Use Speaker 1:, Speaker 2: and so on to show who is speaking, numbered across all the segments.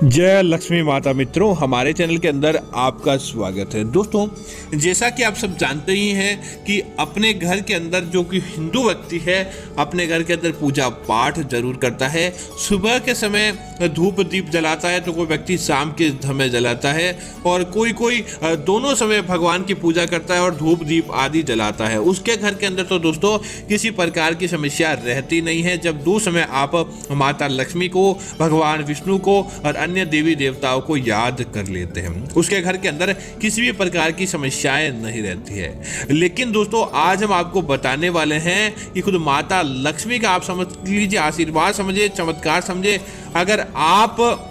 Speaker 1: जय लक्ष्मी माता मित्रों, हमारे चैनल के अंदर आपका स्वागत है। दोस्तों, जैसा कि आप सब जानते ही हैं कि अपने घर के अंदर जो कि हिंदू व्यक्ति है अपने घर के अंदर पूजा पाठ जरूर करता है। सुबह के समय धूप दीप जलाता है तो कोई व्यक्ति शाम के समय जलाता है और कोई दोनों समय भगवान की पूजा करता है और धूप दीप आदि जलाता है। उसके घर के अंदर तो दोस्तों किसी प्रकार की समस्या रहती नहीं है जब दो समय आप माता लक्ष्मी को, भगवान विष्णु को और अन्य देवी देवताओं को याद कर लेते हैं। उसके घर के अंदर किसी भी प्रकार की समस्याएं नहीं रहती है। लेकिन दोस्तों, आज हम आपको बताने वाले हैं कि खुद माता लक्ष्मी का आप समझ लीजिए आशीर्वाद समझे, चमत्कार समझे। अगर आप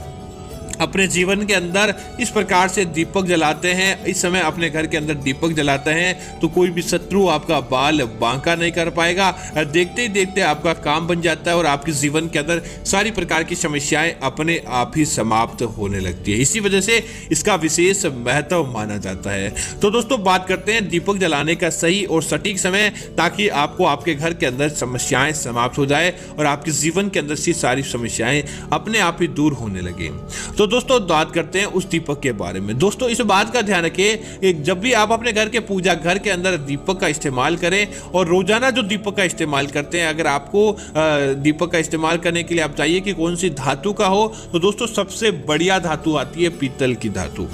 Speaker 1: अपने जीवन के अंदर इस प्रकार से दीपक जलाते हैं, इस समय अपने घर के अंदर दीपक जलाते हैं, तो कोई भी शत्रु आपका बाल बांका नहीं कर पाएगा। देखते ही देखते आपका काम बन जाता है और आपके जीवन के अंदर सारी प्रकार की समस्याएं अपने आप ही समाप्त होने लगती है। इसी वजह से इसका विशेष महत्व माना जाता है। तो दोस्तों, बात करते हैं दीपक जलाने का सही और सटीक समय, ताकि आपको आपके घर के अंदर समस्याएं समाप्त हो जाए और आपके जीवन के अंदर से सारी समस्याएं अपने आप ही दूर होने लगे। तो दोस्तों, बात करते हैं उस दीपक के बारे में। दोस्तों, इस बात का ध्यान रखें, जब भी आप अपने घर के पूजा घर के अंदर दीपक का इस्तेमाल करें और रोजाना जो दीपक का इस्तेमाल करते हैं, अगर आपको दीपक का इस्तेमाल करने के लिए आप चाहिए कि कौन सी धातु का हो, तो दोस्तों सबसे बढ़िया धातु आती है पीतल की धातु।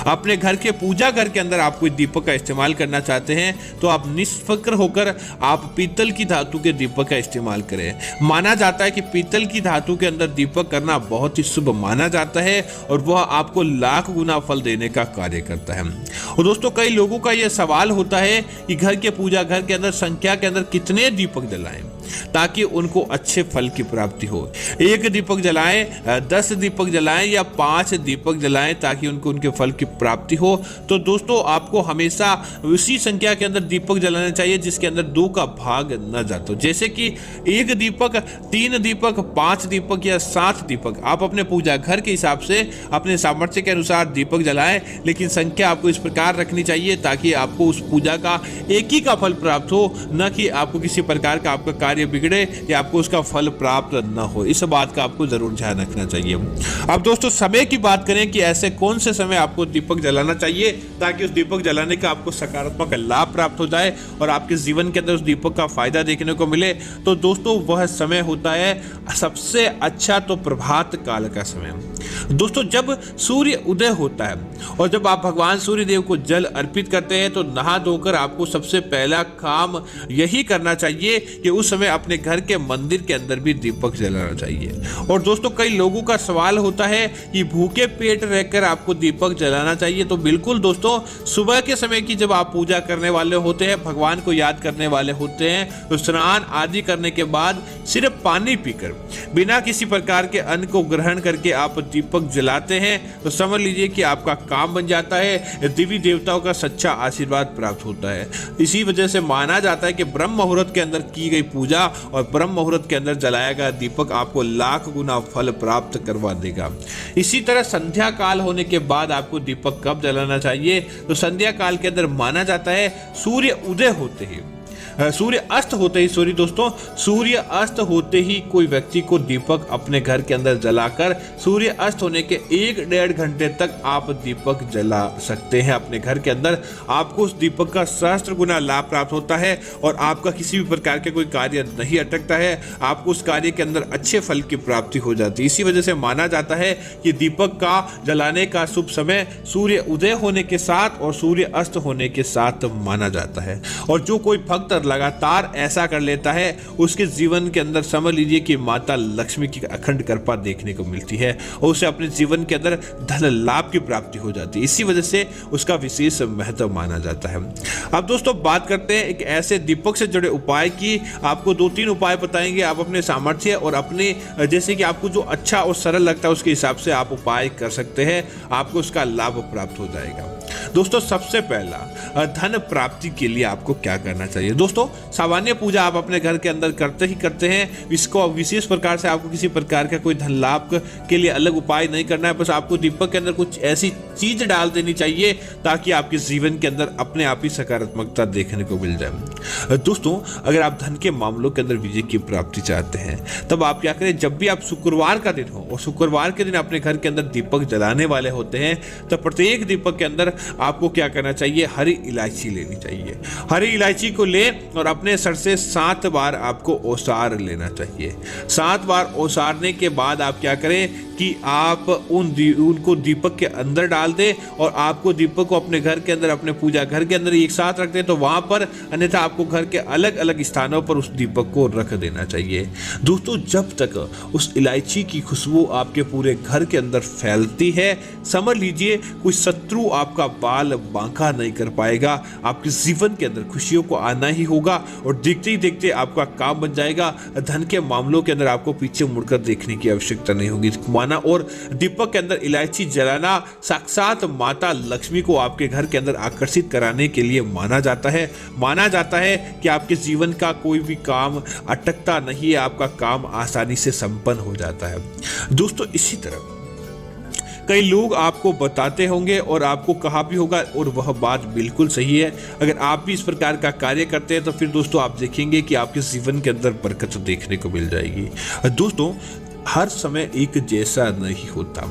Speaker 1: अपने घर के पूजा घर के अंदर आप कोई दीपक का इस्तेमाल करना चाहते हैं तो आप निष्फिक्र होकर आप पीतल की धातु के दीपक का इस्तेमाल करें। माना जाता है कि पीतल की धातु के अंदर दीपक करना बहुत ही शुभ माना जाता है और वह आपको लाख गुना फल देने का कार्य करता है। और दोस्तों, कई लोगों का यह सवाल होता है कि घर के पूजा घर के अंदर संख्या के अंदर कितने दीपक जलाएं ताकि उनको अच्छे फल की प्राप्ति हो। 1 दीपक जलाएं, 10 दीपक जलाएं या 5 दीपक जलाएं ताकि उनको उनके फल की प्राप्ति हो। तो दोस्तों, आपको हमेशा उसी संख्या के अंदर दीपक जलाना चाहिए जिसके अंदर 2 का भाग न जाता हो। जैसे कि 1 दीपक, 3 दीपक, 5 दीपक या 7 दीपक। आप अपने पूजा घर के हिसाब से अपने सामर्थ्य के अनुसार दीपक जलाएं, लेकिन संख्या आपको इस प्रकार रखनी चाहिए ताकि आपको उस पूजा का एक ही का फल प्राप्त हो, न कि आपको किसी प्रकार का आपका कार्य बिगड़े या आपको उसका फल प्राप्त न हो। इस बात का आपको जरूर ध्यान रखना चाहिए। अब दोस्तों, समय की बात करें कि ऐसे कौन से समय आपको दीपक जलाना चाहिए ताकि उस दीपक जलाने का आपको सकारात्मक लाभ प्राप्त हो जाए और आपके जीवन के अंदर उस दीपक का फायदा देखने को मिले। तो दोस्तों, वह समय होता है सबसे अच्छा तो प्रभात काल का समय। दोस्तों, जब सूर्य उदय होता है और जब आप भगवान सूर्य देव को जल अर्पित करते हैं तो नहा धोकर आपको सबसे पहला काम यही करना चाहिए कि उस समय अपने घर के मंदिर के अंदर भी दीपक जलाना चाहिए। और दोस्तों, कई लोगों का सवाल होता है कि भूखे पेट रहकर आपको दीपक जलाना चाहिए। तो बिल्कुल दोस्तों, सुबह के समय की जब आप पूजा करने वाले होते हैं, भगवान को याद करने वाले होते हैं, तो स्नान आदि करने के बाद सिर्फ पानी पीकर बिना किसी प्रकार के अन्न को ग्रहण करके आप दीपक जलाते हैं तो समझ लीजिए कि आपका काम बन जाता है, देवी देवताओं का सच्चा आशीर्वाद प्राप्त होता है। इसी वजह से माना जाता है कि ब्रह्म मुहूर्त के अंदर की गई पूजा और ब्रह्म मुहूर्त के अंदर जलाया गया दीपक आपको लाख गुना फल प्राप्त करवा देगा। इसी तरह संध्या काल होने के बाद आपको दीपक कब जलाना चाहिए, तो संध्या काल के अंदर माना जाता है सूर्य उदय होते ही, सूर्य अस्त होते ही, सूर्य अस्त होते ही कोई व्यक्ति को दीपक अपने घर के अंदर जलाकर सूर्य अस्त होने के 1-1.5 घंटे तक आप दीपक जला सकते हैं अपने घर के अंदर। आपको उस दीपक का सहस्त्र गुना लाभ प्राप्त होता है और आपका किसी भी प्रकार के कोई कार्य नहीं अटकता है। आपको उस कार्य के अंदर अच्छे फल की प्राप्ति हो जाती है। इसी वजह से माना जाता है कि दीपक का जलाने का शुभ समय सूर्य उदय होने के साथ और सूर्य अस्त होने के साथ माना जाता है। और जो कोई भक्त लगातार ऐसा कर लेता है उसके जीवन के अंदर समझ लीजिए कि माता लक्ष्मी की अखंड कृपा देखने को मिलती है और उसे अपने जीवन के अंदर धन लाभ की प्राप्ति हो जाती है। इसी वजह से उसका विशेष महत्व माना जाता है। अब दोस्तों, बात करते हैं एक ऐसे दीपक से जुड़े उपाय की। आपको 2-3 उपाय बताएंगे। आप अपने सामर्थ्य और अपने जैसे कि आपको जो अच्छा और सरल लगता है उसके हिसाब से आप उपाय कर सकते हैं, आपको उसका लाभ प्राप्त हो जाएगा। दोस्तों सबसे पहला धन प्राप्ति के लिए आपको क्या करना चाहिए। दोस्तों सामान्य पूजा आप अपने घर के अंदर करते ही करते हैं, इसको विशेष प्रकार से आपको किसी प्रकार का कोई धन लाभ के लिए अलग उपाय नहीं करना है। बस आपको दीपक के अंदर कुछ ऐसी चीज डाल देनी चाहिए ताकि आपके जीवन के अंदर अपने आप ही सकारात्मकता देखने को मिल जाए। दोस्तों अगर आप धन के मामलों के अंदर विजय की प्राप्ति चाहते हैं तब आप क्या करें, जब भी आप शुक्रवार का दिन हो और शुक्रवार के दिन अपने घर के अंदर दीपक जलाने वाले होते हैं तो प्रत्येक दीपक के अंदर आपको क्या करना चाहिए, हरी इलायची लेनी चाहिए। हरी इलायची को ले और अपने सर से 7 बार आपको ओसार लेना चाहिए। 7 बार ओसारने के बाद आप क्या करें कि आप उनको दीपक के अंदर डाल दें और आपको दीपक को अपने घर के अंदर, अपने पूजा घर के अंदर एक साथ रख दें तो वहां पर, अन्यथा आपको घर के अलग अलग स्थानों पर उस दीपक को रख देना चाहिए। दोस्तों जब तक उस इलायची की खुशबू आपके पूरे घर के अंदर फैलती है, समझ लीजिए कोई शत्रु आपका बाल बांका नहीं कर पाएगा। आपके जीवन के अंदर खुशियों को आना ही होगा और देखते ही देखते आपका काम बन जाएगा। धन के मामलों के अंदर आपको पीछे मुड़कर देखने की आवश्यकता नहीं होगी। और दीपक के अंदर इलायची जलाना साक्षात माता लक्ष्मी को आपके घर के अंदर आकर्षित कराने के लिए माना जाता है। माना जाता है कि आपके जीवन का कोई भी काम अटकता नहीं है, आपका काम आसानी से संपन्न हो जाता है। दोस्तों इसी तरह कई लोग आपको बताते होंगे और आपको कहा भी होगा और वह बात बिल्कुल सही है। अगर आप भी इस प्रकार का कार्य करते हैं तो फिर दोस्तों आप देखेंगे कि आपके जीवन के अंदर बरकत देखने को मिल जाएगी। दोस्तों हर समय एक जैसा नहीं होता,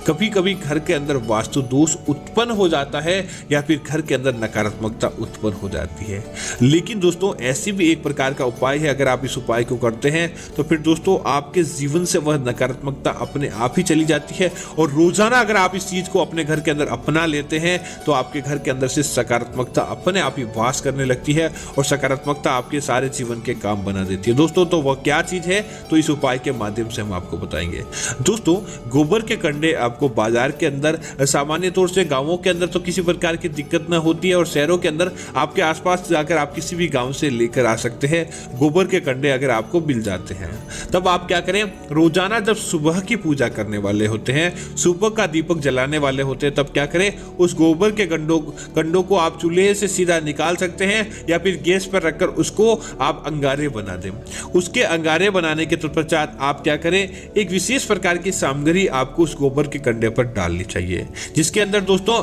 Speaker 1: कभी कभी घर के अंदर वास्तु दोष उत्पन्न हो जाता है या फिर घर के अंदर नकारात्मकता उत्पन्न हो जाती है। लेकिन दोस्तों ऐसी भी एक प्रकार का उपाय है, अगर आप इस उपाय को करते हैं तो फिर दोस्तों आपके जीवन से वह नकारात्मकता अपने आप ही चली जाती है और रोजाना अगर आप इस चीज को अपने घर के अंदर अपना लेते हैं तो आपके घर के अंदर से सकारात्मकता अपने आप ही वास करने लगती है और सकारात्मकता आपके सारे जीवन के काम बना देती है। दोस्तों तो वह क्या चीज है, तो इस उपाय के माध्यम से हम आपको बताएंगे। दोस्तों गोबर के कंडे आपको बाजार के अंदर, सामान्य तौर से गांवों के अंदर तो किसी प्रकार की दिक्कत ना होती है और शहरों के अंदर आपके आसपास जाकर आप किसी भी गांव से लेकर आ सकते हैं। गोबर के कंडे अगर आपको मिल जाते हैं तब आप क्या करें, रोजाना जब सुबह की पूजा करने वाले होते हैं, सुबह का दीपक जलाने वाले होते हैं, तब क्या करें, उस गोबर के कंडों को आप चूल्हे से सीधा निकाल सकते हैं या फिर गैस पर रखकर उसको आप अंगारे बना दें। उसके अंगारे बनाने के तत्पश्चात आप क्या करें, एक विशेष प्रकार की सामग्री आपको उस गोबर के कंडे पर डालनी चाहिए, जिसके अंदर दोस्तों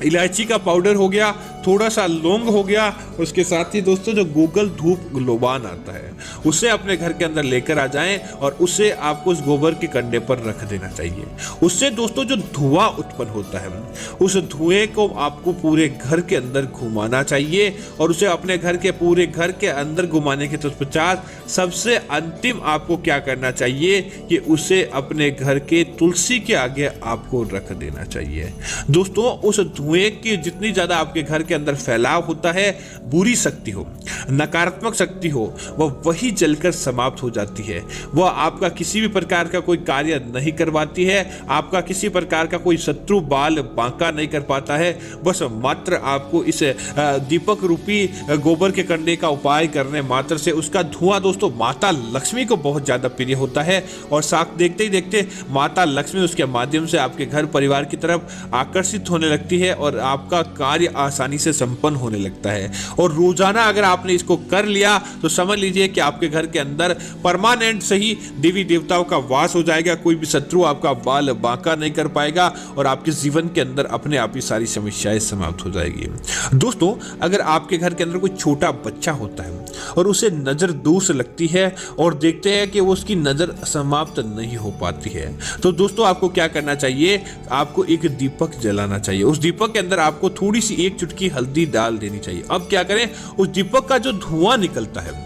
Speaker 1: इलायची का पाउडर हो गया, थोड़ा सा लौंग हो गया, उसके साथ ही दोस्तों जो गूगल धूप लोबान आता है उसे अपने घर के अंदर लेकर आ जाएं और उसे आपको उस गोबर के कंडे पर रख देना चाहिए। उससे दोस्तों जो धुआं उत्पन्न होता है उस धुएं को आपको पूरे घर के अंदर घुमाना चाहिए और उसे अपने घर के पूरे घर के अंदर घुमाने के पश्चात सबसे अंतिम आपको क्या करना चाहिए कि उसे अपने घर के तुलसी के आगे आपको रख देना चाहिए। दोस्तों उस धुएं की जितनी ज्यादा आपके घर के अंदर फैलाव होता है, बुरी शक्ति हो, नकारात्मक शक्ति हो, वह वही जलकर समाप्त हो जाती है। वह आपका किसी भी प्रकार का कोई कार्य नहीं करवाती है, आपका किसी प्रकार का कोई शत्रु बाल बांका नहीं कर पाता है। बस मात्र आपको इस दीपक रूपी गोबर के कंडे का उपाय करने मात्र से उसका धुआं दोस्तों माता लक्ष्मी को बहुत ज्यादा प्रिय होता है और साथ देखते ही देखते माता लक्ष्मी उसके माध्यम से आपके घर परिवार की तरफ आकर्षित होने लगती है और आपका कार्य आसानी से संपन्न होने लगता है। और रोजाना अगर आपने इसको कर लिया तो समझ लीजिए कि आपके घर के अंदर परमानेंट सही देवी देवताओं का वास हो जाएगा, कोई भी शत्रु आपका बाल बांका नहीं कर पाएगा और आपके जीवन के अंदर अपने आप ही सारी समस्याएं समाप्त हो जाएगी। दोस्तों अगर आपके घर के अंदर कोई छोटा बच्चा होता है और उसे नजर दोष लगती है और देखते हैं कि वो उसकी नजर समाप्त नहीं हो पाती है, तो दोस्तों आपको क्या करना चाहिए, आपको एक दीपक जलाना चाहिए। उस दीपक के अंदर आपको थोड़ी सी एक चुटकी हल्दी डाल देनी चाहिए। अब क्या करें, उस दीपक का जो धुआं निकलता है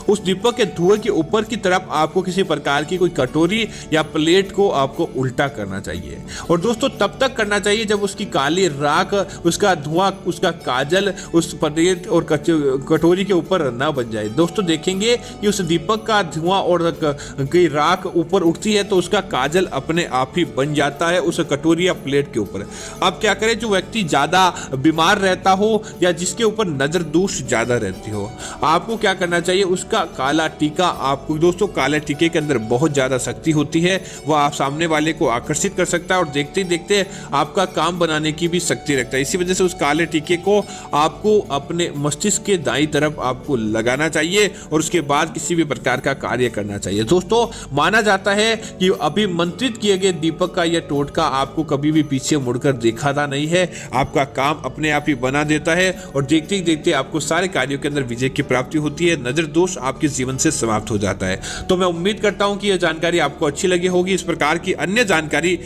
Speaker 1: उस दीपक के धुएं के ऊपर की तरफ आपको किसी प्रकार की कोई कटोरी या प्लेट को आपको उल्टा करना चाहिए और दोस्तों तब तक करना चाहिए जब उसकी काली राख, उसका धुआं, उसका काजल उस प्लेट और कटोरी के ऊपर ना बन जाए। दोस्तों देखेंगे कि उस दीपक का धुआं और की राख ऊपर उठती है तो उसका काजल अपने आप ही बन जाता है उस कटोरी या प्लेट के ऊपर। अब क्या करें, जो व्यक्ति ज्यादा बीमार रहता हो या जिसके ऊपर नजर दोष ज्यादा रहती हो, आपको क्या करना चाहिए, उसका काला टीका आपको दोस्तों, काले टीके के अंदर बहुत ज़्यादा शक्ति होती है, वह आप सामने वाले को आकर्षित कर सकता है और देखते ही देखते आपका काम बनाने की भी शक्ति रखता है। इसी वजह से उस काले टीके को आपको अपने मस्तिष्क के दाईं तरफ आपको लगाना चाहिए और उसके बाद किसी भी प्रकार का कार्य करना चाहिए। दोस्तों, माना जाता है कि अभिमंत्रित किए गए दीपक का यह टोटका आपको कभी भी पीछे मुड़कर दिखाता नहीं है, आपका काम अपने आप ही बना देता है और देखते ही देखते आपको सारे कार्यों के अंदर विजय की प्राप्ति होती है, नजर दोष आपके जीवन से समाप्त हो जाता है। तो मैं उम्मीद करता हूं कि यह जानकारी आपको अच्छी लगी होगी। इस प्रकार की अन्य जानकारी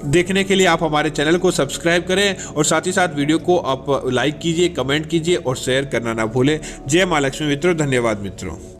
Speaker 1: देखने के लिए आप हमारे चैनल को सब्सक्राइब करें और साथ ही साथ वीडियो को आप लाइक कीजिए, कमेंट कीजिए और शेयर करना ना भूलें। जय मां लक्ष्मी मित्रों, धन्यवाद मित्रों।